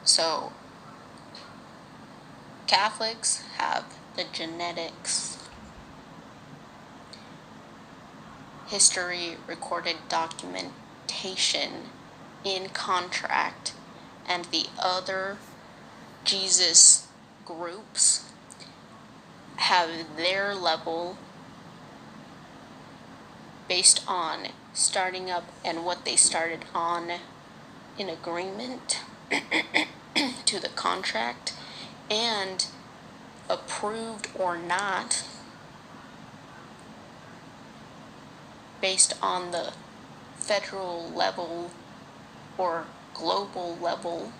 So Catholics have the genetics, history, recorded documentation in contract, and the other Jesus groups have their level based on starting up and what they started on in agreement to the contract, and approved or not based on the federal level or global level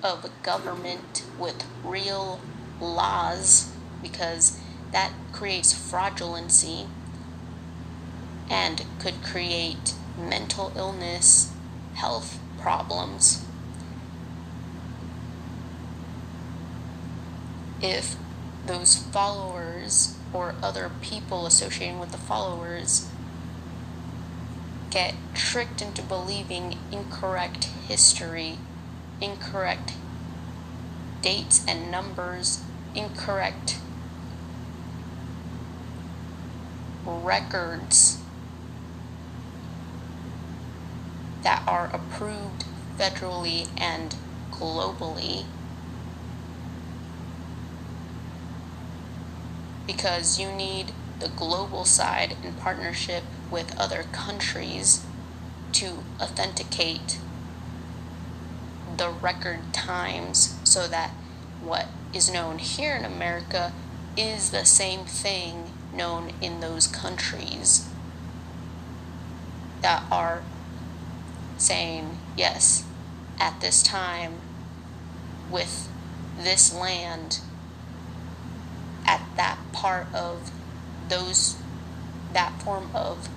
of a government with real laws, because that creates fraudulency and could create mental illness, health problems. If those followers or other people associating with the followers get tricked into believing incorrect history, incorrect dates and numbers, incorrect records that are approved federally and globally, because you need the global side in partnership with other countries to authenticate the record times, so that what is known here in America is the same thing known in those countries that are saying, yes, at this time, with this land, at that part of those, that form of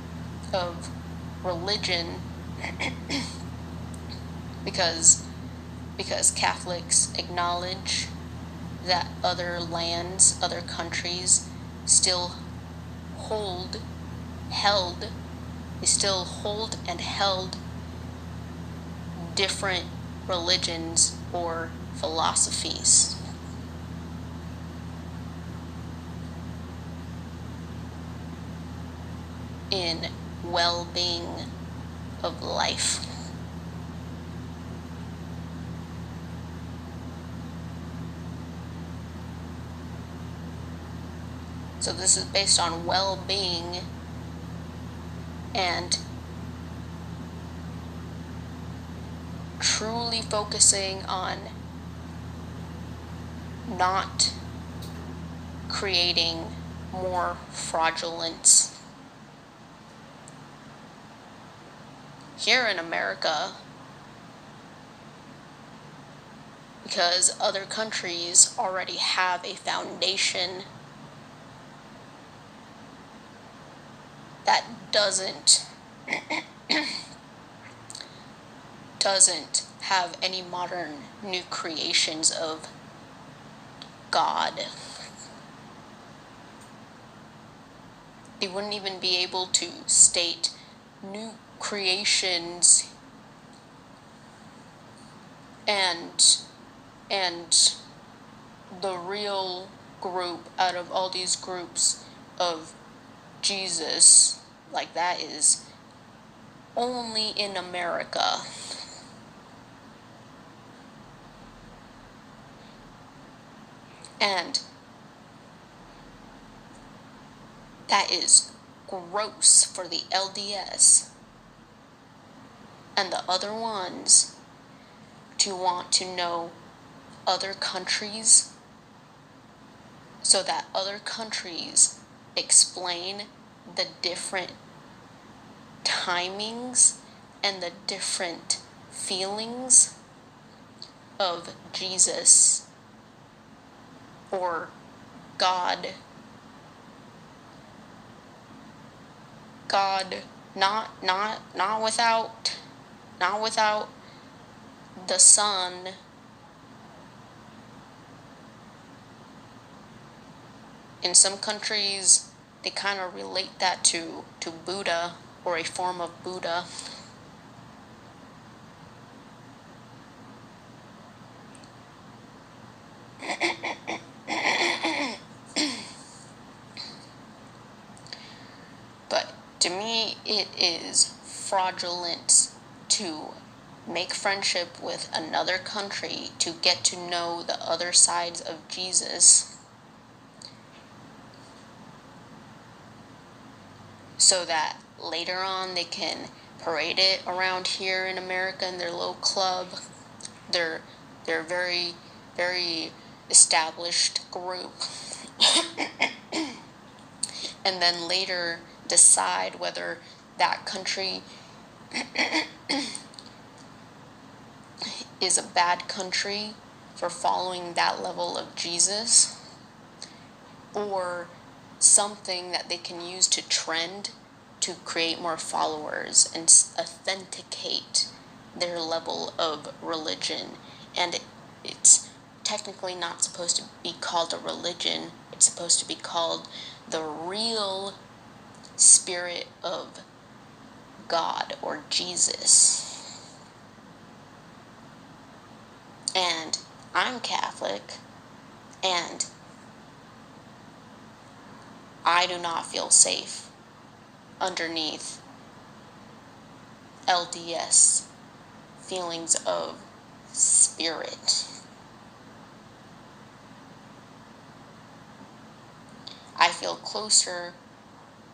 religion, because Catholics acknowledge that other lands, other countries still held and held different religions or philosophies. In well-being of life. So this is based on well-being and truly focusing on not creating more fraudulence. Here in America, because other countries already have a foundation that doesn't have any modern new creations of God. They wouldn't even be able to state new creations and the real group out of all these groups of Jesus, like that is only in America. And that is gross for the LDS and the other ones to want to know other countries, so that other countries explain the different timings and the different feelings of Jesus or God. Not without the Son. In some countries, they kind of relate that to Buddha, or a form of Buddha. To me, it is fraudulent to make friendship with another country to get to know the other sides of Jesus so that later on they can parade it around here in America in their little club. They're very, very established group. And then later decide whether that country is a bad country for following that level of Jesus, or something that they can use to trend to create more followers and authenticate their level of religion. And it's technically not supposed to be called a religion. It's supposed to be called the real spirit of God or Jesus. And I'm Catholic, and I do not feel safe underneath LDS feelings of spirit. I feel closer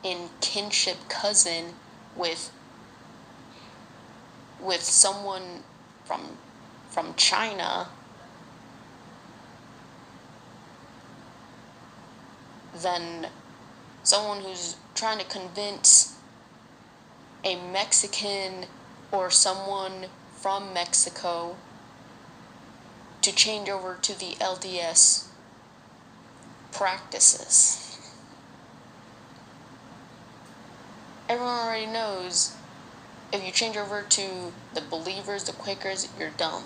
in kinship cousin with someone from China than someone who's trying to convince a Mexican or someone from Mexico to change over to the LDS practices. Everyone already knows if you change over to the believers, the Quakers, you're dumb.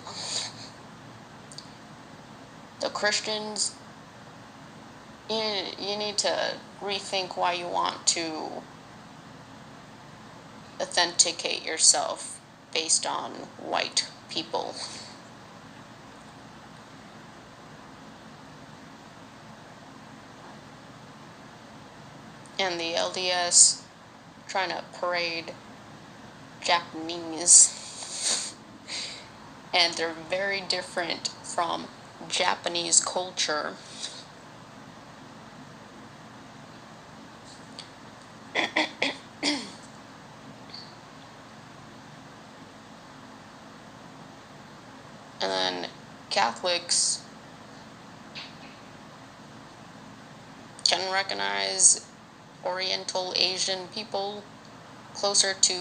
The Christians, you need to rethink why you want to authenticate yourself based on white people. And the LDS trying to parade Japanese. And they're very different from Japanese culture. And then Catholics can recognize Oriental Asian people closer to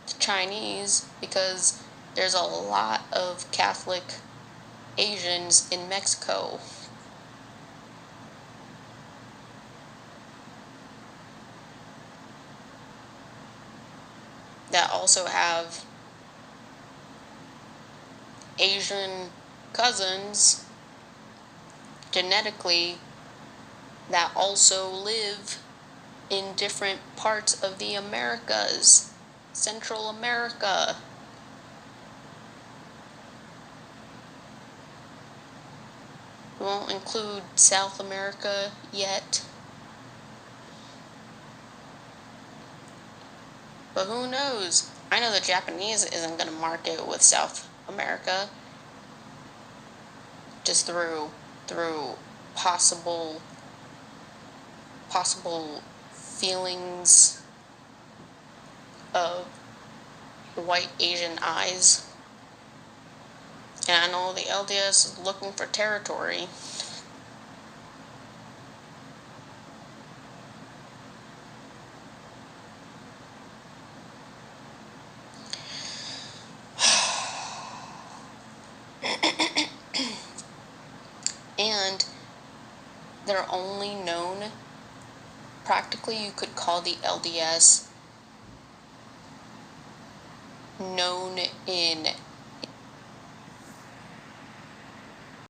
the Chinese because there's a lot of Catholic Asians in Mexico. That also have Asian cousins genetically that also live in different parts of the Americas, Central America. We won't include South America yet. But who knows? I know the Japanese isn't going to market with South America just through possible feelings of white Asian eyes. And I know the LDS is looking for territory. And they're only known, practically you could call the LDS known in